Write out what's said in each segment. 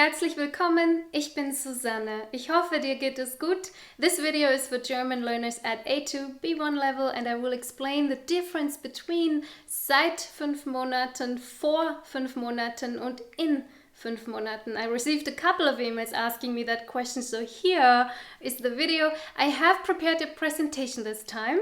Herzlich willkommen, ich bin Susanne. Ich hoffe, dir geht es gut. This video is for German learners at A2, B1 level and I will explain the difference between seit 5 Monaten, vor 5 Monaten und in 5 Monaten. I received a couple of emails asking me that question, so here is the video. I have prepared a presentation this time.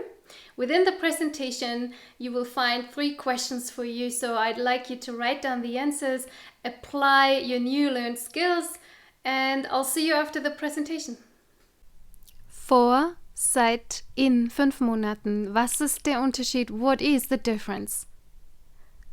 Within the presentation, you will find 3 questions for you, so I'd like you to write down the answers, apply your new learned skills, and I'll see you after the presentation. Vor, seit, in 5 Monaten. Was ist der Unterschied? What is the difference?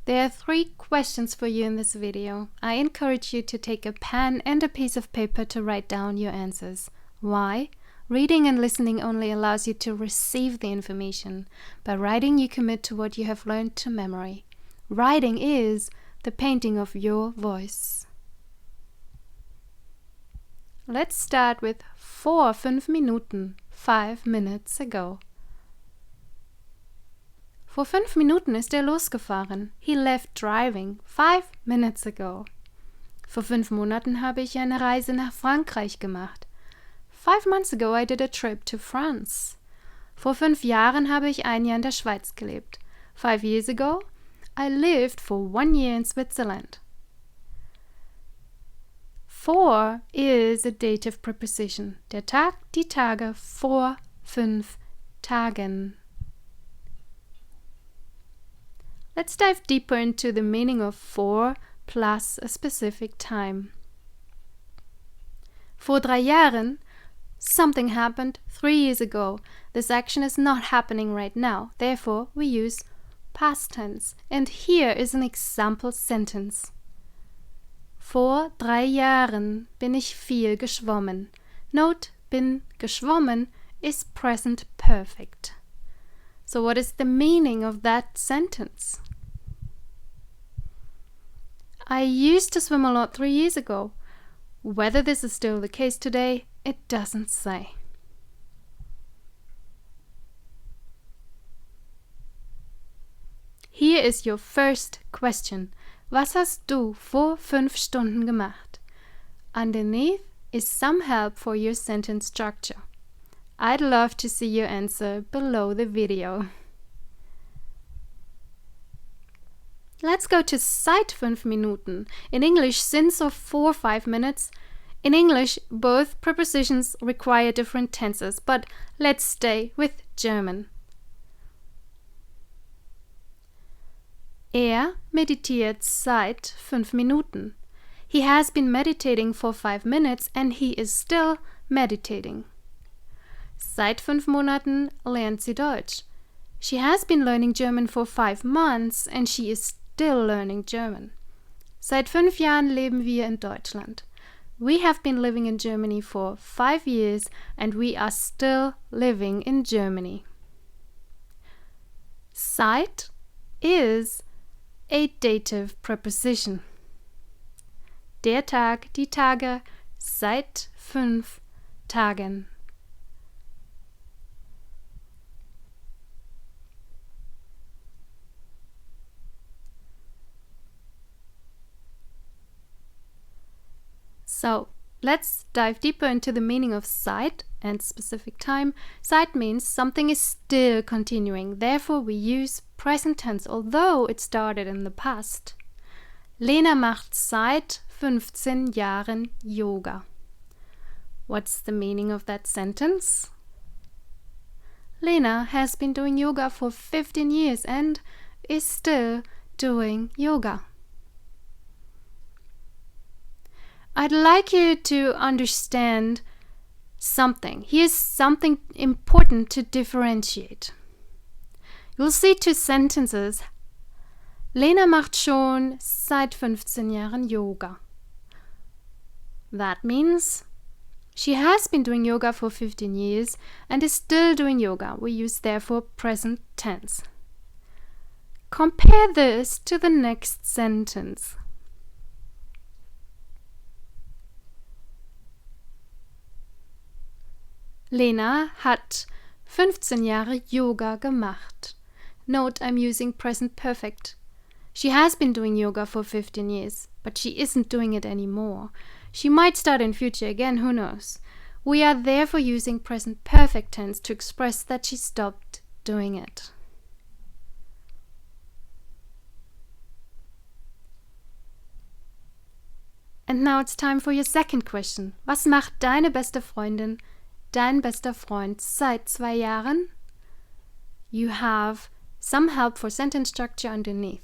There are 3 questions for you in this video. I encourage you to take a pen and a piece of paper to write down your answers. Why? Reading and listening only allows you to receive the information. By writing, you commit to what you have learned to memory. Writing is the painting of your voice. Let's start with vor 5 Minuten, 5 minutes ago. Vor 5 Minuten ist er losgefahren. He left driving 5 minutes ago. Vor 5 Monaten habe ich eine Reise nach Frankreich gemacht. 5 months ago I did a trip to France. Vor 5 Jahren habe ich ein Jahr in der Schweiz gelebt. 5 years ago I lived for 1 year in Switzerland. Vor is a dative preposition. Der Tag, die Tage vor 5 Tagen. Let's dive deeper into the meaning of vor plus a specific time. Vor 3 Jahren, something happened 3 years ago. This action is not happening right now. Therefore, we use past tense. And here is an example sentence. Vor 3 Jahren bin ich viel geschwommen. Note, bin geschwommen is present perfect. So what is the meaning of that sentence? I used to swim a lot 3 years ago. Whether this is still the case today, it doesn't say. Here is your first question. Was hast du vor 5 Stunden gemacht? Underneath is some help for your sentence structure. I'd love to see your answer below the video. Let's go to seit 5 Minuten. In English, since or for 5 minutes. In English, both prepositions require different tenses, but let's stay with German. Er meditiert seit 5 Minuten. He has been meditating for 5 minutes and he is still meditating. Seit 5 Monaten lernt sie Deutsch. She has been learning German for 5 months and she is still learning German. Seit 5 Jahren leben wir in Deutschland. We have been living in Germany for 5 years and we are still living in Germany. Seit is a dative preposition. Der Tag, die Tage, seit 5 Tagen. So, let's dive deeper into the meaning of seit and specific time. Seit means something is still continuing. Therefore, we use present tense, although it started in the past. Lena macht seit 15 Jahren Yoga. What's the meaning of that sentence? Lena has been doing yoga for 15 years and is still doing yoga. I'd like you to understand something. Here's something important to differentiate. You'll see 2 sentences. Lena macht schon seit 15 Jahren Yoga. That means she has been doing yoga for 15 years and is still doing yoga. We use therefore present tense. Compare this to the next sentence. Lena hat 15 Jahre Yoga gemacht. Note, I'm using present perfect. She has been doing yoga for 15 years, but she isn't doing it anymore. She might start in future again, who knows? We are therefore using present perfect tense to express that she stopped doing it. And now it's time for your second question. Was macht deine beste Freundin, dein bester Freund seit 2 Jahren? You have some help for sentence structure underneath.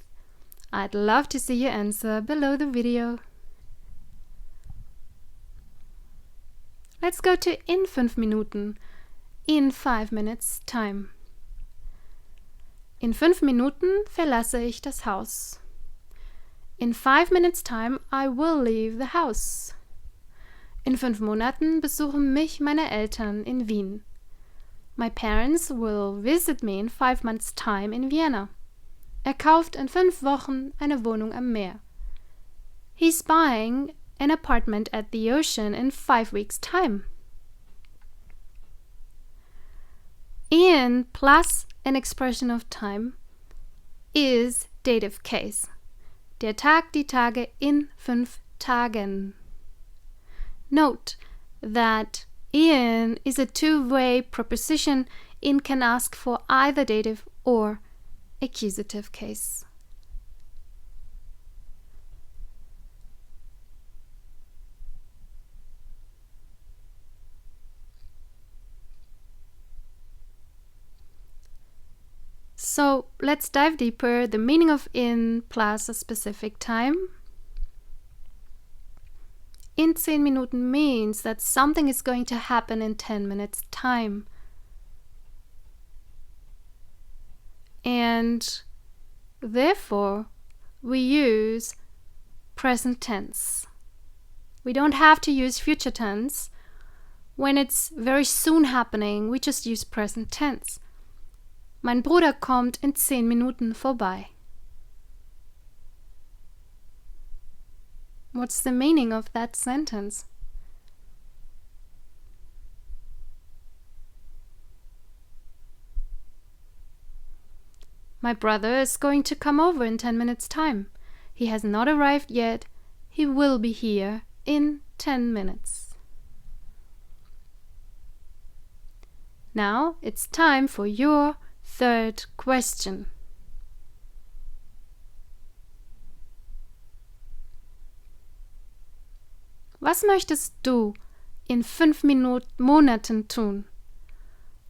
I'd love to see your answer below the video. Let's go to in 5 Minuten. In 5 minutes time. In 5 Minuten verlasse ich das Haus. In 5 minutes time I will leave the house. In 5 Monaten besuchen mich meine Eltern in Wien. My parents will visit me in 5 months time in Vienna. Kauft in 5 Wochen eine Wohnung am Meer. He's buying an apartment at the ocean in 5 weeks time. In plus an expression of time is dative case. Der Tag, die Tage in 5 Tagen. Note that in is a two-way preposition. In can ask for either dative or accusative case. So let's dive deeper. The meaning of in plus a specific time. In 10 Minuten means that something is going to happen in 10 minutes time. And therefore we use present tense. We don't have to use future tense. When it's very soon happening, we just use present tense. Mein Bruder kommt in 10 Minuten vorbei. What's the meaning of that sentence? My brother is going to come over in 10 minutes time. He has not arrived yet. He will be here in 10 minutes. Now it's time for your third question. Was möchtest du in 5 Monaten tun?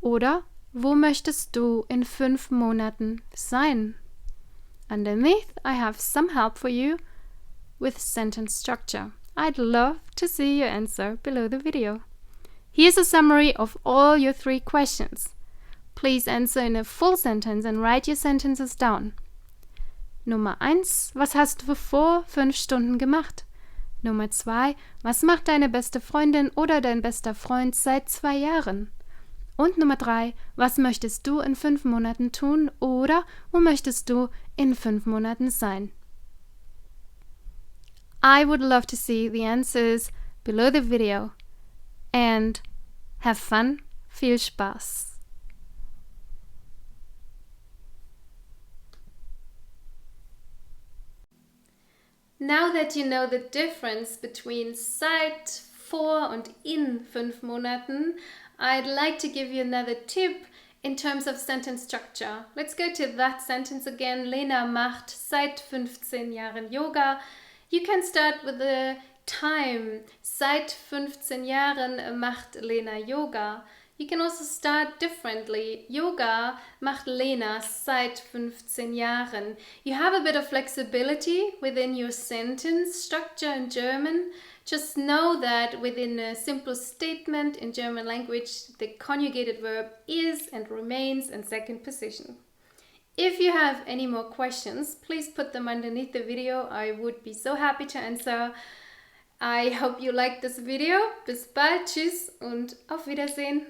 Oder wo möchtest du in 5 Monaten sein? Underneath, I have some help for you with sentence structure. I'd love to see your answer below the video. Here's a summary of all your 3 questions. Please answer in a full sentence and write your sentences down. Nummer 1. Was hast du vor 5 Stunden gemacht? Nummer 2. Was macht deine beste Freundin oder dein bester Freund seit 2 Jahren? Und Nummer 3. Was möchtest du in 5 Monaten tun oder wo möchtest du in 5 Monaten sein? I would love to see the answers below the video. And have fun. Viel Spaß. Now that you know the difference between seit, vor und in 5 Monaten, I'd like to give you another tip in terms of sentence structure. Let's go to that sentence again. Lena macht seit 15 Jahren Yoga. You can start with the time. Seit 15 Jahren macht Lena Yoga. You can also start differently. Yoga macht Lena seit 15 Jahren. You have a bit of flexibility within your sentence structure in German. Just know that within a simple statement in German language, the conjugated verb is and remains in second position. If you have any more questions, please put them underneath the video. I would be so happy to answer. I hope you liked this video. Bis bald, tschüss und auf Wiedersehen.